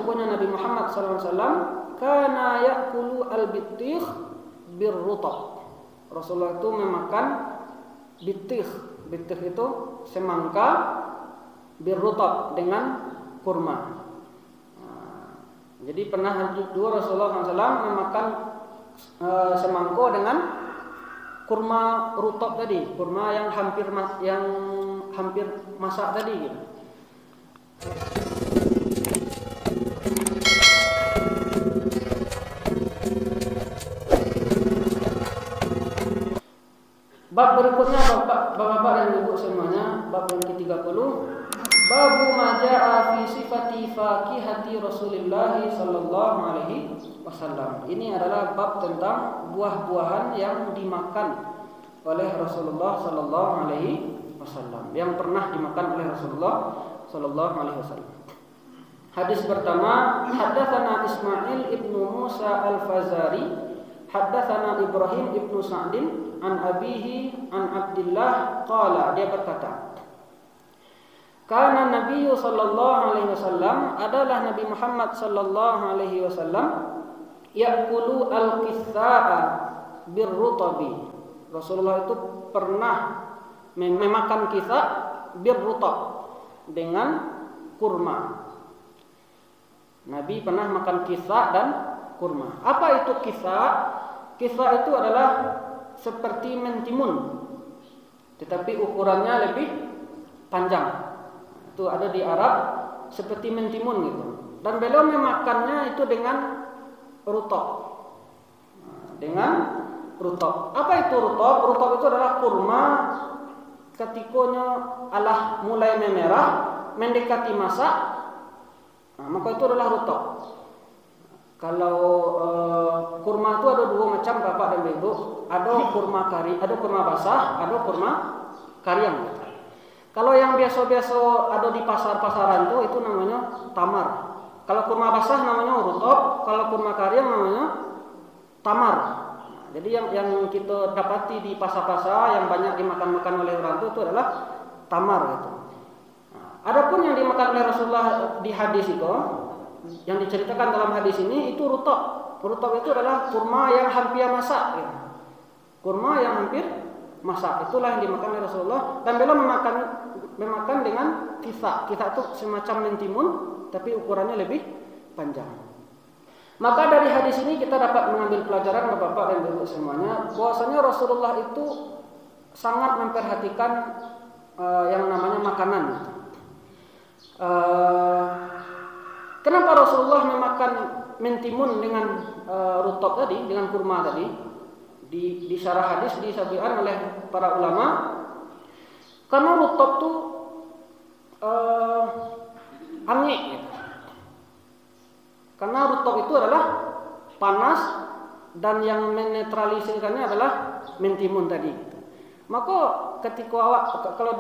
sesungguhnya Nabi Muhammad SAW kana ya'kulu al-bittikh birrutab. Rasulullah itu memakan bittikh. Bittikh itu semangka, birrutab dengan kurma. Jadi pernah juga Rasulullah SAW memakan semangko dengan kurma rutab tadi, kurma yang hampir masak tadi gitu. Bab berikutnya Bapak-bapak dan Ibu semuanya, bab yang ke-30, babu maja'a fi sifati fakihati Rasulullah sallallahu alaihi wasallam. Ini adalah bab tentang buah-buahan yang dimakan oleh Rasulullah sallallahu alaihi wasallam, yang pernah dimakan oleh Rasulullah sallallahu alaihi wasallam. Hadis pertama, haddatsana Ismail ibnu Musa al-Fazari, haddatsana Ibrahim ibnu Sa'din an abihi an Abdullah qala, dia berkata, kana Nabi sallallahu alaihi wasallam, adalah Nabi Muhammad sallallahu alaihi wasallam, ya'kulu al-qitha'a birrutabi. Rasulullah itu pernah memakan kitha birrutab, dengan kurma. Nabi pernah makan kitha dan kurma. Apa itu kitha? Kitha itu adalah seperti mentimun, tetapi ukurannya lebih panjang. Itu ada di Arab seperti mentimun gitu. Dan beliau memakannya itu dengan rutab. Dengan rutab. Apa itu rutab? Rutab itu adalah kurma ketikanya alah mulai memerah, mendekati masak, maka itu adalah rutab. Kalau kurma itu ada dua macam Bapak dan Ibu. Ada kurma kari, ada kurma basah, ada kurma kariang. Kalau yang biasa-biasa ada di pasar-pasaran itu namanya tamar. Kalau kurma basah namanya rutab, kalau kurma kariang namanya tamar. Jadi yang kita dapati di pasar-pasar yang banyak dimakan-makan oleh orang itu adalah tamar gitu. Adapun yang dimakan oleh Rasulullah di hadis itu, yang diceritakan dalam hadis ini, itu rutab. Rutab itu adalah kurma yang hampir masak gitu. Kurma yang hampir masak, itulah yang dimakan oleh Rasulullah. Dan beliau memakan dengan kitha. Kitha itu semacam mentimun, tapi ukurannya lebih panjang. Maka dari hadis ini kita dapat mengambil pelajaran Bapak dan Ibu semuanya, bahwasanya Rasulullah itu sangat memperhatikan yang namanya makanan. Kenapa Rasulullah memakan mentimun dengan rutab tadi, dengan kurma tadi? Di syarah hadis disebutkan oleh para ulama, karena rutab itu angin gitu. Karena rutab itu adalah panas, dan yang menetralisirkannya adalah mentimun tadi gitu. Maka ketika awak kalau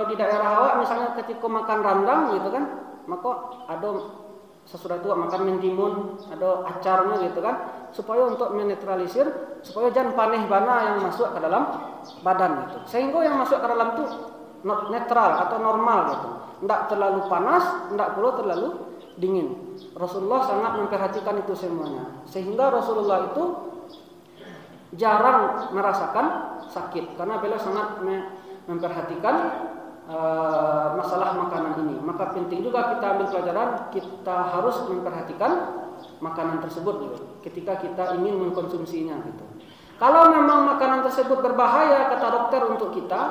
di daerah awak misalnya ketika makan randang gitu kan, maka ada sesudah itu makan mentimun, ada acarnya gitu kan, supaya untuk menetralisir, supaya jangan paneh bana yang masuk ke dalam badan gitu. Sehingga yang masuk ke dalam itu netral atau normal gitu. Tidak terlalu panas, tidak pula terlalu dingin. Rasulullah sangat memperhatikan itu semuanya. Sehingga Rasulullah itu jarang merasakan sakit, karena beliau sangat memperhatikan masalah makanan ini. Maka penting juga kita ambil pelajaran, kita harus memperhatikan makanan tersebut gitu, ketika kita ingin mengkonsumsinya gitu. Kalau memang makanan tersebut berbahaya kata dokter untuk kita,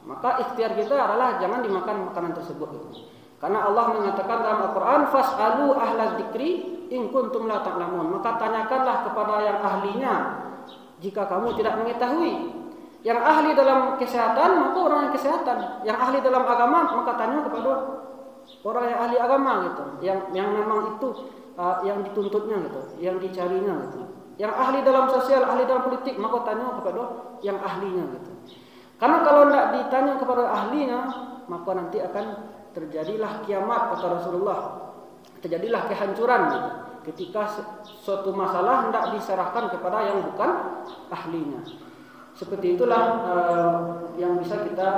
maka ikhtiar kita adalah jangan dimakan makanan tersebut gitu. Karena Allah mengatakan dalam Al-Quran, fas'alu ahla dzikri in kuntum la ta'lamun. Maka tanyakanlah kepada yang ahlinya jika kamu tidak mengetahui. Yang ahli dalam kesehatan, maka orang yang kesehatan. Yang ahli dalam agama, maka tanya kepada orang yang ahli agama gitu. Yang memang itu yang dituntutnya gitu, yang dicarinya gitu. Yang ahli dalam sosial, ahli dalam politik, maka tanya kepada yang ahlinya gitu. Karena kalau tidak ditanya kepada ahlinya, maka nanti akan terjadilah kiamat kata Rasulullah. Terjadilah kehancuran gitu, ketika suatu masalah tidak diserahkan kepada yang bukan ahlinya. Seperti itulah yang bisa kita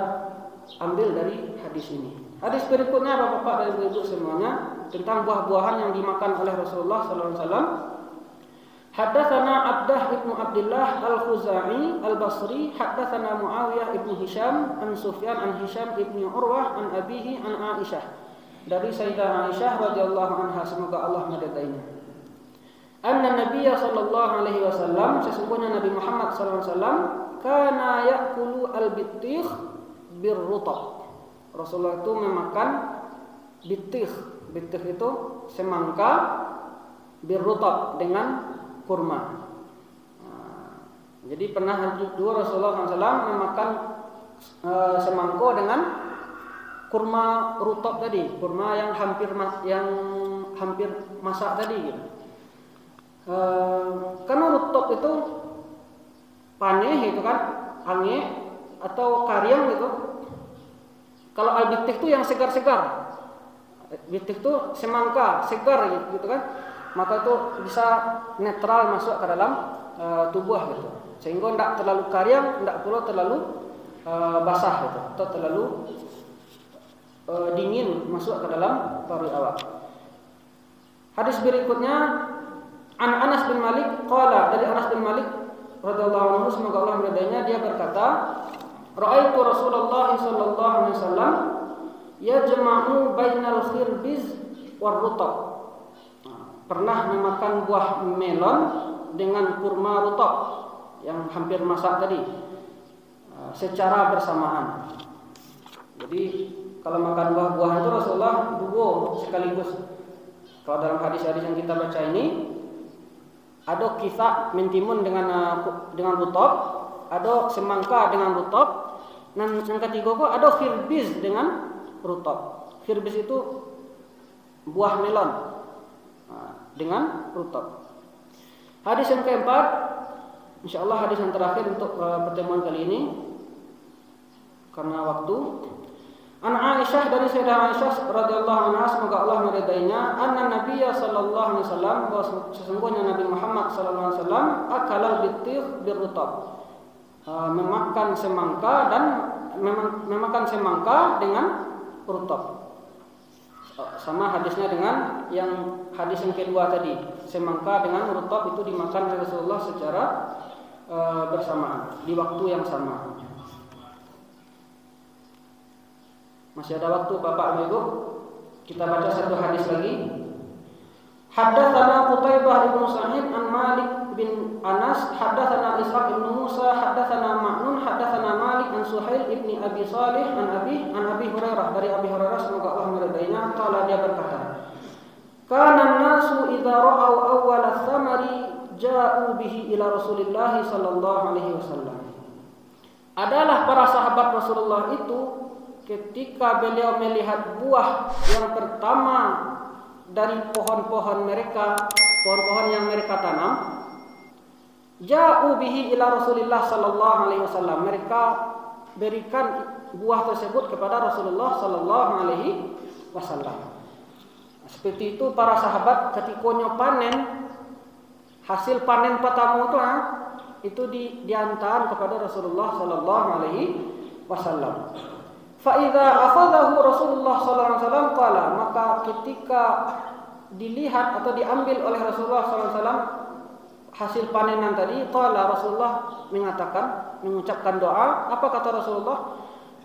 ambil dari hadis ini. Hadis berikutnya Bapak-bapak dan Ibu semuanya tentang buah-buahan yang dimakan oleh Rasulullah sallallahu alaihi wasallam. Haddatsana Abdah ibnu Abdullah Al-Khuzai Al-Basri, haddatsana Muawiyah ibnu Hisham an Sufyan an Hisham ibnu Urwah an abihi an Aisyah. Dari Sayyidah Aisyah radhiyallahu anha, semoga Allah meridainya. Anna Nabiy sallallahu alaihi wasallam, sesungguhnya Nabi Muhammad sallallahu alaihi wasallam, kana ya'kulu al-bittih birrutab. Rasulullah itu memakan bittih. Bittih itu semangka, birrutab dengan kurma. Jadi pernah dua Rasulullah SAW memakan semangko dengan kurma rutab tadi, kurma yang hampir masak tadi gitu. Karena rutab itu paneh itu kan, ange atau karyang gitu. Kalau al-bittih itu yang segar-segar. Bittih itu semangka segar gitu kan. Maka itu bisa netral masuk ke dalam tubuh gitu. Sehingga tidak terlalu karyang, tidak pula terlalu basah gitu, atau terlalu dingin masuk ke dalam paru awak. Hadis berikutnya an Anas bin Malik qala, dari Anas bin Malik radhiyallahu anhu, semoga Allah meridainya, dia berkata, ra'aitu Rasulullah sallallahu alaihi wasallam yajma'u bainal khirbiz war rutab. Pernah memakan buah melon dengan kurma rutab yang hampir masak tadi secara bersamaan. Jadi kalau makan buah-buahan itu Rasulullah dua sekaligus. Kalau dalam hadis-hadis yang kita baca ini ada kisah mentimun dengan rutab, ada semangka dengan rutab, dan yang ketiga kok ada khirbiz dengan rutab. Khirbiz itu buah melon dengan rutab. Hadis yang keempat, insyaallah hadis yang terakhir untuk pertemuan kali ini karena waktu. An Aisyah, dari Sayyidah Aisyah radhiyallahu anha, semoga Allah meridainya, anna Nabiy sallallahu alaihi wasallam, sesungguhnya Nabi Muhammad sallallahu alaihi wasallam akalal bittih birrutab, memakan semangka dan memakan semangka dengan rutab. Sama hadisnya dengan yang hadis yang kedua tadi, semangka dengan rutab itu dimakan oleh Rasulullah secara bersamaan di waktu yang sama. Masih ada waktu Bapak dan Ibu, kita baca satu hadis lagi. Haddatsana Qutaibah ibnu Sa'id an Malik bin Anas, haddatsana Ishaq ibnu Musa, haddatsana Ma'nun, haddatsana Malik an Suhail ibni Abi Salih an Abi Hurairah, dari Abi Hurairah semoga Allah meridainya, qala, dia berkata, kana an-nasu idza ra'au awwal ats-tsamari ja'u bihi ila Rasulillah sallallahu alaihi wasallam. Adalah para sahabat Rasulullah itu ketika beliau melihat buah yang pertama dari pohon-pohon yang mereka tanam, ja'u bihi ila Rasulillah sallallahu alaihi wasallam, mereka berikan buah tersebut kepada Rasulullah sallallahu alaihi wasallam. Seperti itu para sahabat ketika panen, hasil panen pertama itu diantar kepada Rasulullah sallallahu alaihi wasallam. Fa idza akhadahu Rasulullah sallallahu alaihi wasallam qala, maka ketika dilihat atau diambil oleh Rasulullah sallallahu alaihi wasallam hasil panenan tadi, qala, Rasulullah mengucapkan doa. Apa kata Rasulullah?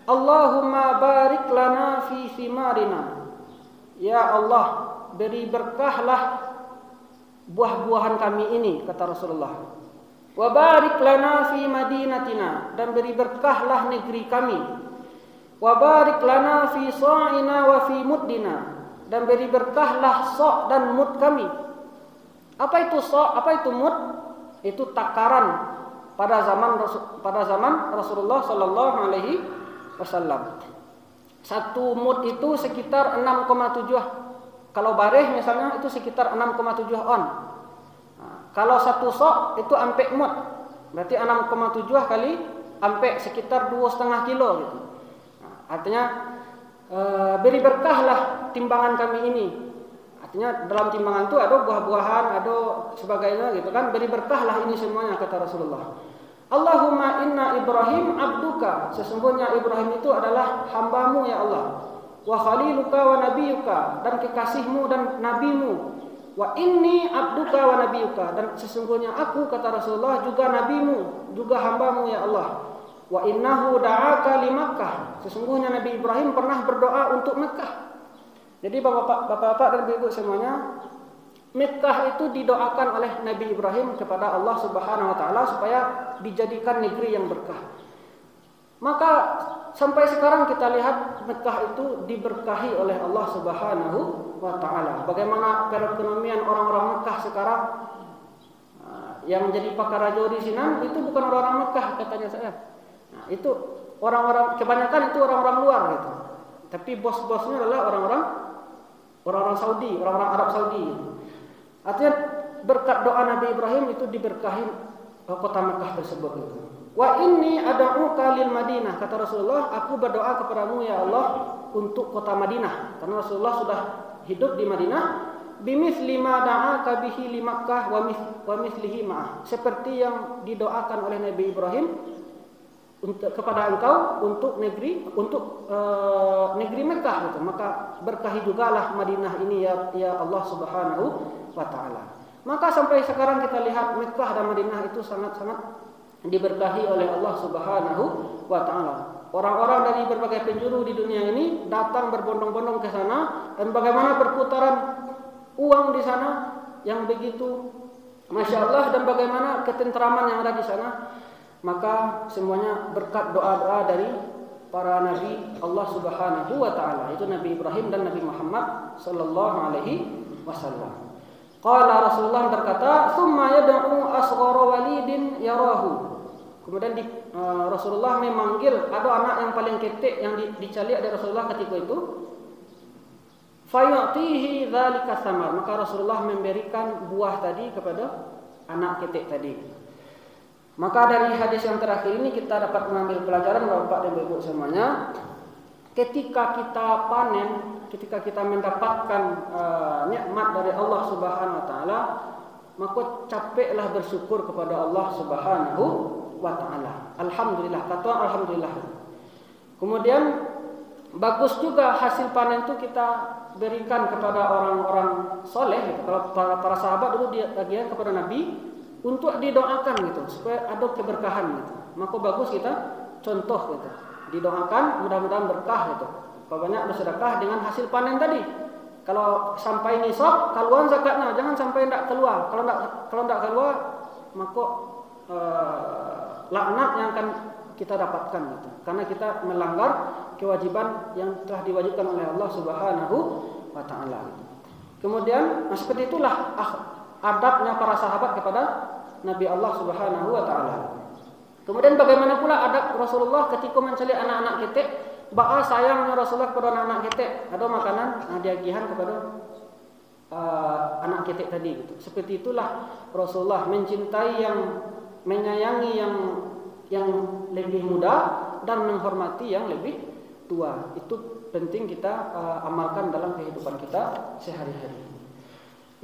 Allahumma barik lana fi thimarina. Ya Allah, beri berkahlah buah-buahan kami ini, kata Rasulullah. Wa barik lana fi madinatina, dan beri berkahlah negeri kami. Wa barik lana fi sa'ina wa fi muddina, dan beri berkahlah sa' dan mud kami. Apa itu sa'? Apa itu mud? Itu takaran pada zaman Rasulullah sallallahu alaihi wasallam. Satu mud itu sekitar 6,7. Kalau bareh misalnya itu sekitar 6,7 on. Kalau satu sa' itu ampek mud, berarti 6,7 kali ampek sekitar 2,5 kilo gitu. Artinya beri berkahlah timbangan kami ini. Artinya dalam timbangan itu ada buah-buahan, ada sebagainya gitu kan. Beri berkahlah ini semuanya, kata Rasulullah. Allahumma inna Ibrahim abduka, sesungguhnya Ibrahim itu adalah hambamu ya Allah. Wa khaliluka wa nabiyuka, dan kekasihmu dan nabimu. Wa inni abduka wa nabiyuka, dan sesungguhnya aku, kata Rasulullah, juga nabimu, juga hambamu ya Allah. Wa innahu da'aka li Makkah, sesungguhnya Nabi Ibrahim pernah berdoa untuk Mekah. Jadi bapak-bapak dan ibu semuanya, Mekah itu didoakan oleh Nabi Ibrahim kepada Allah Subhanahu wa taala supaya dijadikan negeri yang berkah. Maka sampai sekarang kita lihat Mekah itu diberkahi oleh Allah Subhanahu wa taala. Bagaimana perekonomian orang-orang Mekah sekarang, yang menjadi pakar raja di sini itu bukan orang-orang Mekah katanya saya. Nah, itu orang-orang, kebanyakan itu orang-orang luar gitu. Tapi bos-bosnya adalah orang-orang Saudi, orang-orang Arab Saudi. Artinya berkat doa Nabi Ibrahim itu diberkahi kota Mekah tersebut itu. Wa inni ad'uka lil Madinah, kata Rasulullah, aku berdoa kepadamu ya Allah untuk kota Madinah, karena Rasulullah sudah hidup di Madinah. Bimithli ma da'aka bihi li Makkah wa mithlihi ma'ah, seperti yang didoakan oleh Nabi Ibrahim kepada engkau untuk negeri Mekah gitu. Maka berkahi jugalah Madinah ini ya Allah Subhanahu wa taala. Maka sampai sekarang kita lihat Mekah dan Madinah itu sangat-sangat diberkahi oleh Allah Subhanahu wa taala. Orang-orang dari berbagai penjuru di dunia ini datang berbondong-bondong ke sana, dan bagaimana perputaran uang di sana yang begitu Masya Allah, dan bagaimana ketentraman yang ada di sana. Maka semuanya berkat doa-doa dari para nabi Allah Subhanahu wa taala, itu Nabi Ibrahim dan Nabi Muhammad sallallahu alaihi wasallam. Qala Rasulullah berkata, "Tsumma yad'u asghara walidin yarahu." Kemudian Rasulullah memanggil ada anak yang paling ketek yang dicari dari Rasulullah ketika itu. Fayatihi dzalika samar, maka Rasulullah memberikan buah tadi kepada anak ketek tadi. Maka dari hadis yang terakhir ini kita dapat mengambil pelajaran Bapak dan Ibu semuanya, ketika kita panen, ketika kita mendapatkan nikmat dari Allah Subhanahu wa taala, maka capeklah bersyukur kepada Allah Subhanahu wa taala. Alhamdulillah, kata alhamdulillah. Kemudian bagus juga hasil panen itu kita berikan kepada orang-orang soleh gitu. Kalau para sahabat dulu dia bagian kepada Nabi untuk didoakan gitu supaya ada keberkahan gitu. Maka bagus kita contoh gitu. Didoakan mudah-mudahan berkah gitu. Banyak bersedekah dengan hasil panen tadi. Kalau sampai nisab, keluar zakatnya, jangan sampai tidak keluar. Kalau tidak keluar, maka laknat yang akan kita dapatkan gitu. Karena kita melanggar kewajiban yang telah diwajibkan oleh Allah Subhanahu wa taala. Kemudian seperti itulah adabnya para sahabat kepada Nabi Allah Subhanahu wa taala. Kemudian bagaimana pula adab Rasulullah ketika mencari anak-anak ketek? Ba'a sayangnya Rasulullah kepada anak-anak ketek, ada makanan hadiah kepada anak ketek tadi gitu. Seperti itulah Rasulullah mencintai yang menyayangi yang lebih muda dan menghormati yang lebih tua. Itu penting kita amalkan dalam kehidupan kita sehari-hari.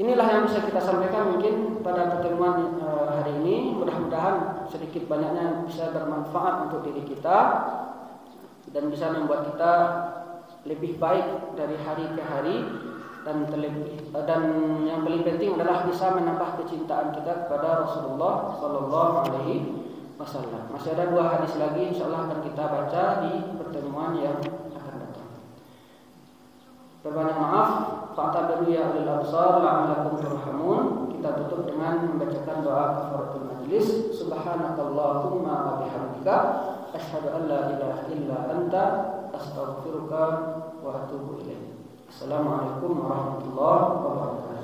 Inilah yang bisa kita sampaikan mungkin pada pertemuan hari ini. Mudah-mudahan sedikit banyaknya bisa bermanfaat untuk diri kita dan bisa membuat kita lebih baik dari hari ke hari, dan yang paling penting adalah bisa menambah kecintaan kita kepada Rasulullah sallallahu alaihi wasallam. Masih ada 2 hadis lagi insyaallah akan kita baca di pertemuan yang akan datang. Berbanyak maaf, fa'tabiru ya ulil absar la'allakum turhamun. Kita tutup dengan membacakan doa kafaratul majlis. Subhanakallahumma wa bihamdika asyhadu an la ilaha illa anta astaghfiruka wa atubu ilaik. Assalamualaikum warahmatullahi wabarakatuh.